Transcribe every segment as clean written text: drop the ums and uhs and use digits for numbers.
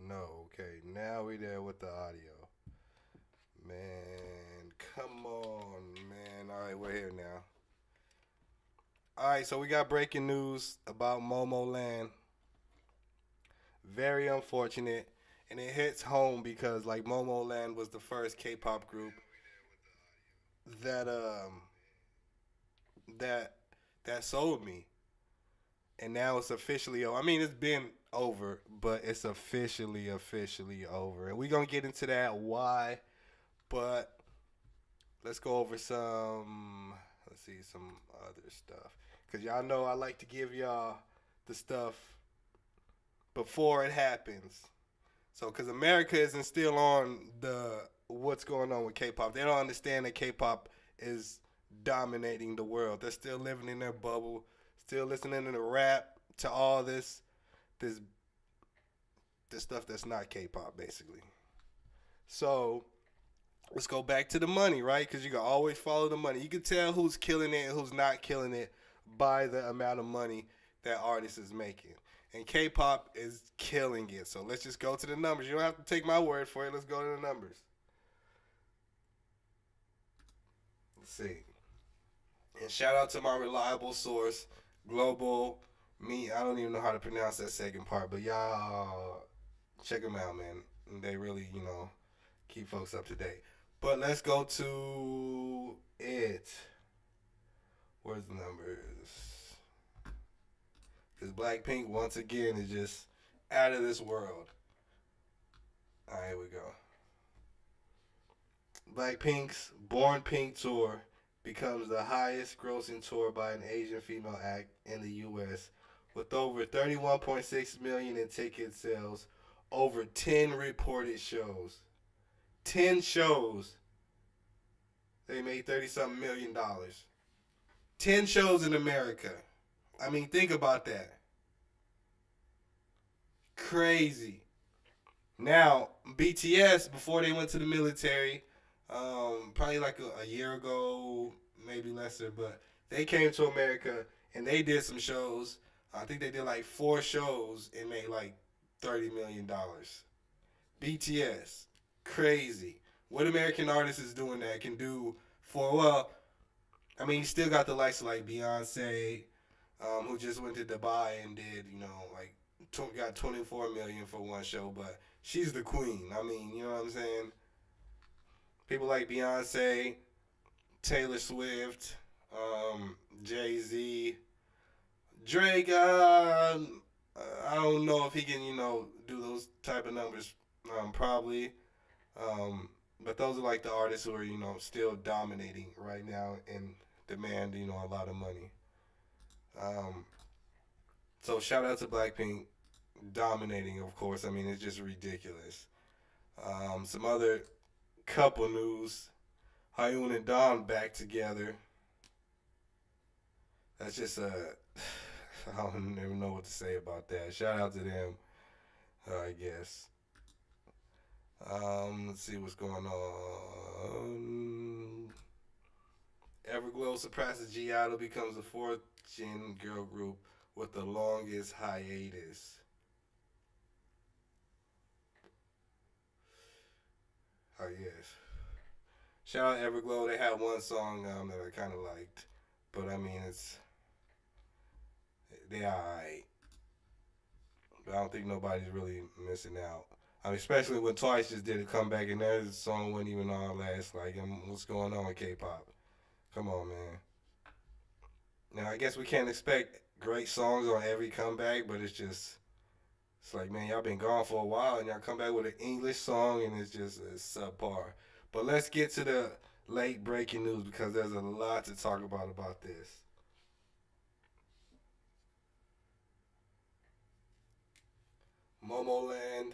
No, okay. Now we there with the audio. Man, come on, man. All right, we're here now. All right, so we got breaking news about MOMOLAND. Very unfortunate, and it hits home because like MOMOLAND was the first K-pop group that that that sold me, and now it's officially. I mean, it's been over, but it's officially over, and we're gonna get into that why. But let's go over some. Let's see some other stuff because y'all know I like to give y'all the stuff before it happens. So because America isn't still on the what's going on with K-pop, they don't understand that K-pop is dominating the world. They're still living in their bubble, still listening to the rap, to all this this stuff that's not K-pop basically. So let's go back to the money, right? Because you can always follow the money. You can tell who's killing it and who's not killing it by the amount of money that artist is making. And K-pop is killing it. So let's just go to the numbers. You don't have to take my word for it. Let's go to the numbers. Let's see. And shout out to my reliable source, Global Me. I don't even know how to pronounce that second part, but y'all check them out, man. They really, keep folks up to date. But let's go to it. Where's the numbers? Because Blackpink, once again, is just out of this world. All right, here we go. Blackpink's Born Pink tour becomes the highest grossing tour by an Asian female act in the US with over 31.6 million in ticket sales, over 10 reported shows. 10 shows. They made 30 something million dollars. 10 shows in America. I mean, think about that. Crazy. Now, BTS, before they went to the military, probably like a year ago, maybe lesser, but they came to America and they did some shows. I think they did like 4 shows and made like $30 million. BTS, crazy. What American artist is doing that can do for, well, I mean, you still got the likes of like Beyonce, who just went to Dubai and did, like got 24 million for one show, but she's the queen. I mean, you know what I'm saying? People like Beyonce, Taylor Swift, Jay Z, Drake. I don't know if he can, do those type of numbers. Probably. Um, but those are like the artists who are, still dominating right now and demand, a lot of money. Um, so shout out to Blackpink dominating, of course. I mean, it's just ridiculous. Some other couple news. Hyun and Dawn back together. That's just I don't even know what to say about that. Shout out to them, I guess. Let's see what's going on. Everglow surpasses G Idol, becomes the fourth gen girl group with the longest hiatus. Oh yes. Shout out Everglow. They had one song that I kind of liked, but I mean they alright. But I don't think nobody's really missing out. I mean, especially when Twice just did a comeback and their song wasn't even on last. Like, what's going on with K-pop? Come on, man. Now I guess we can't expect great songs on every comeback, but it's like, man, y'all been gone for a while and y'all come back with an English song and it's subpar. But let's get to the late breaking news because there's a lot to talk about this. Momoland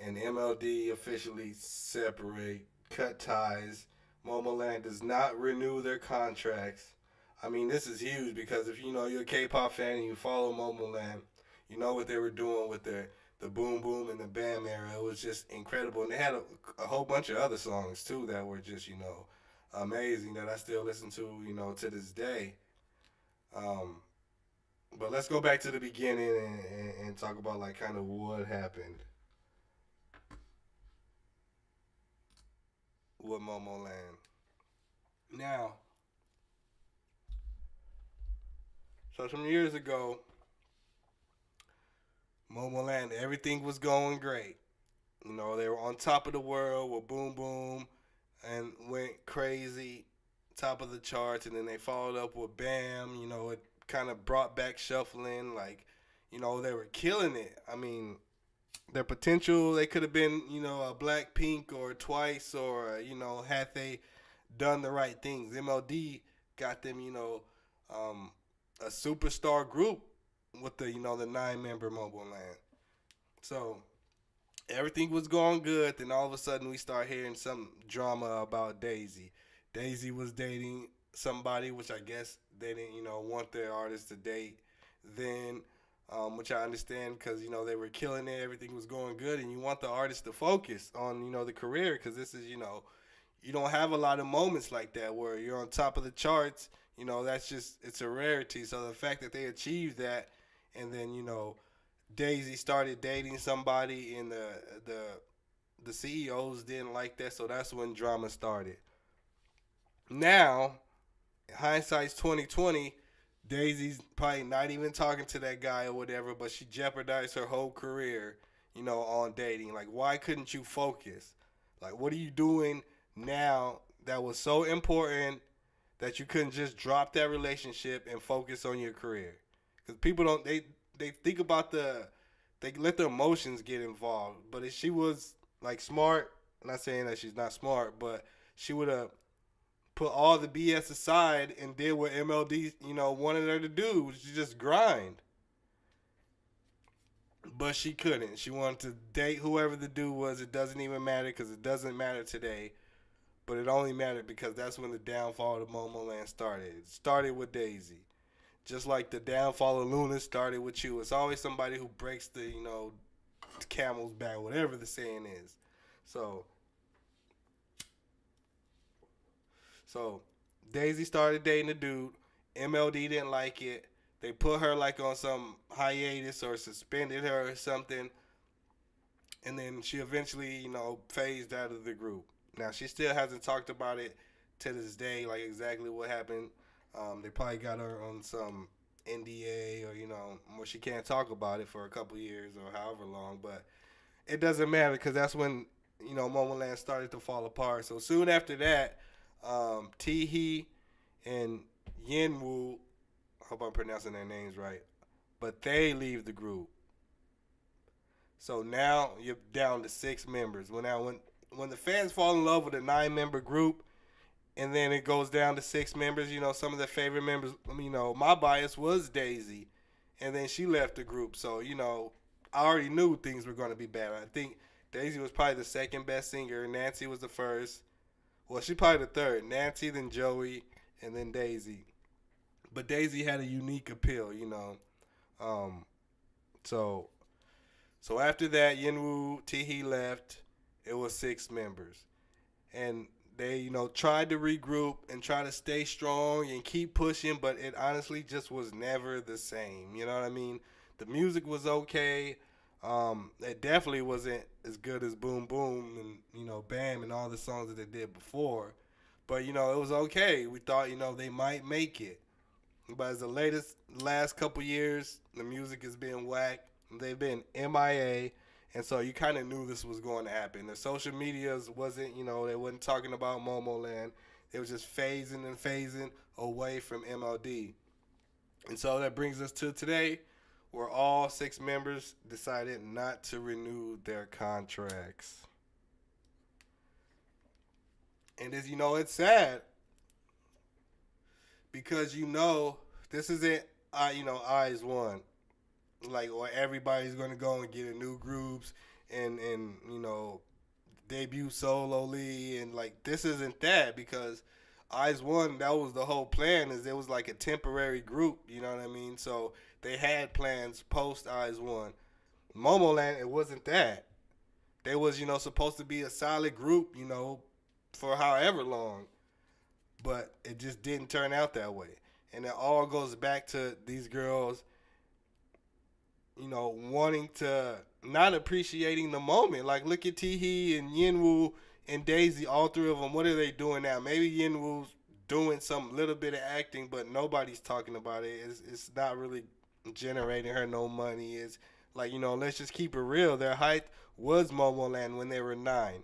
and MLD officially separate, cut ties. Momoland does not renew their contracts. I mean, this is huge because if you're a K-pop fan and you follow Momoland, you know what they were doing with the Boom Boom and the Bam era. It was just incredible, and they had a whole bunch of other songs too that were just amazing that I still listen to to this day. Um, but let's go back to the beginning and talk about like kind of what happened. with MOMOLAND. Now, so some years ago, MOMOLAND, everything was going great. You know, they were on top of the world with Boom Boom and went crazy, top of the charts, and then they followed up with Bam. You know, it kind of brought back shuffling. Like, you know, they were killing it. I mean, their potential, they could have been, you know, a Blackpink or Twice or, you know, had they done the right things. MLD got them, you know, um, a superstar group with the, you know, the 9 member Mobile Land. So everything was going good. Then all of a sudden, we start hearing some drama about Daisy. Daisy was dating somebody, which I guess they didn't, you know, want their artist to date. Then, which I understand because you know they were killing it. Everything was going good, and you want the artist to focus on you know the career because this is you know you don't have a lot of moments like that where you're on top of the charts. You know that's just it's a rarity. So the fact that they achieved that, and then you know Daisy started dating somebody, and the CEOs didn't like that, so that's when drama started. Now, hindsight's 2020. Daisy's probably not even talking to that guy or whatever, but she jeopardized her whole career, you know, on dating. Like, why couldn't you focus? Like, what are you doing now that was so important that you couldn't just drop that relationship and focus on your career? Because people don't they think about they let their emotions get involved. But if she was like smart, I'm not saying that she's not smart, but she would have put all the BS aside and did what MLD, you know, wanted her to do, which is just grind. But she couldn't. She wanted to date whoever the dude was. It doesn't even matter because it doesn't matter today. But it only mattered because that's when the downfall of Momoland started. It started with Daisy. Just like the downfall of Luna started with you. It's always somebody who breaks the, you know, camel's back, whatever the saying is. So So Daisy started dating a dude. MLD didn't like it. They put her like on some hiatus or suspended her or something, and then she eventually, you know, phased out of the group. Now she still hasn't talked about it to this day, like exactly what happened. They probably got her on some NDA or you know, where she can't talk about it for a couple years or however long. But it doesn't matter because that's when you know Momoland started to fall apart. So soon after that, Teehee and Yenwoo, I hope I'm pronouncing their names right, but they leave the group. So now you're down to 6 members. When the fans fall in love with a 9 member group, and then it goes down to 6 members, you know some of their favorite members. You know my bias was Daisy, and then she left the group. So you know I already knew things were going to be bad. I think Daisy was probably the second best singer. Nancy was the first. Well, she probably the third. Nancy, then Joey, and then Daisy. But Daisy had a unique appeal, you know. Um, so so after that, Yenwoo Teehee left. It was 6 members, and they you know tried to regroup and try to stay strong and keep pushing, but it honestly just was never the same. You know what I mean? The music was okay. It definitely wasn't as good as Boom Boom and you know Bam and all the songs that they did before, but you know it was okay. We thought you know they might make it, but as the last couple years, the music has been whack. They've been MIA, and so you kind of knew this was going to happen. The social medias wasn't, you know, they wasn't talking about Momoland. They was just phasing and phasing away from MLD. And so that brings us to today, where all 6 members decided not to renew their contracts. And as you know, it's sad because you know this isn't, you know, eyes one. Like or everybody's gonna go and get a new groups and you know debut solely and like this isn't that because Eyes One that was the whole plan is it was like a temporary group you know what I mean so they had plans post Eyes One. Momoland it wasn't that they was you know supposed to be a solid group you know for however long but it just didn't turn out that way and it all goes back to these girls you know, wanting to not appreciating the moment. Like, look at Teehee and Yenwoo and Daisy, all three of them, what are they doing now? Maybe Yenwoo's doing some little bit of acting, but nobody's talking about it. It's not really generating her no money. It's like, let's just keep it real. Their height was Momoland when they were 9.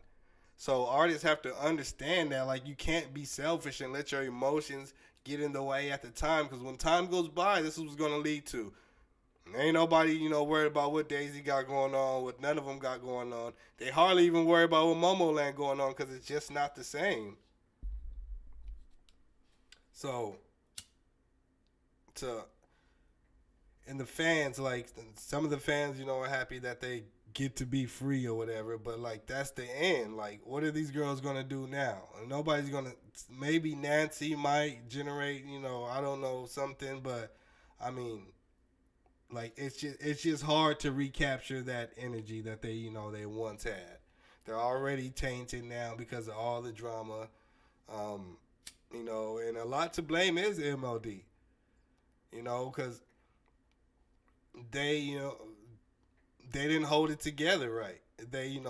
So artists have to understand that, like, you can't be selfish and let your emotions get in the way at the time, because when time goes by, this is what's going to lead to. Ain't nobody, worried about what Daisy got going on, what none of them got going on. They hardly even worry about what Momoland going on because it's just not the same. So, to and the fans, like some of the fans, are happy that they get to be free or whatever. But like that's the end. Like, what are these girls gonna do now? Nobody's gonna. Maybe Nancy might generate, I don't know something, but I mean, like it's just hard to recapture that energy that they once had. They're already tainted now because of all the drama. Um, and a lot to blame is MLD. Because they they didn't hold it together right. They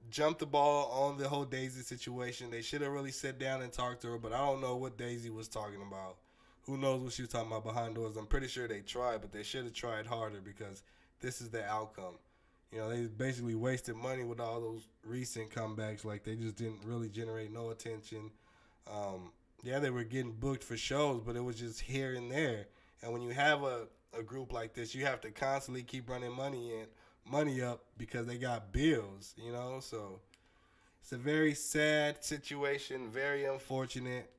jumped the ball on the whole Daisy situation. They should have really sat down and talked to her, but I don't know what Daisy was talking about. Who knows what she was talking about behind doors? I'm pretty sure they tried, but they should have tried harder because this is the outcome. They basically wasted money with all those recent comebacks. Like they just didn't really generate no attention. Yeah, they were getting booked for shows, but it was just here and there. And when you have a group like this, you have to constantly keep running money up because they got bills. So it's a very sad situation, very unfortunate.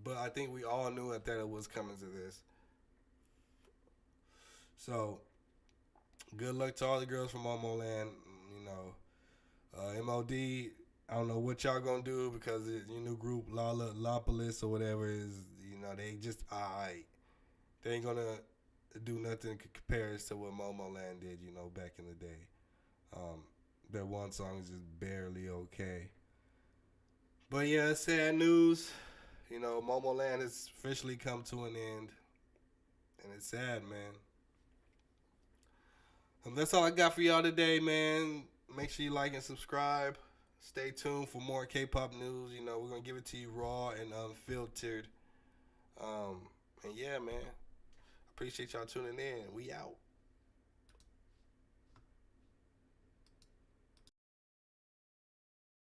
But I think we all knew that it was coming to this. So good luck to all the girls from MOMOLAND. You know, MLD. I don't know what y'all gonna do because your new group Lopolis or whatever is. They just alright. They ain't gonna do nothing compares to what MOMOLAND did. Back in the day. Um, their one song is just barely okay. But yeah, sad news. MOMOLAND has officially come to an end, and it's sad, man. That's all I got for y'all today, man. Make sure you like and subscribe. Stay tuned for more K-pop news. We're gonna give it to you raw and unfiltered. And yeah, man. Appreciate y'all tuning in. We out.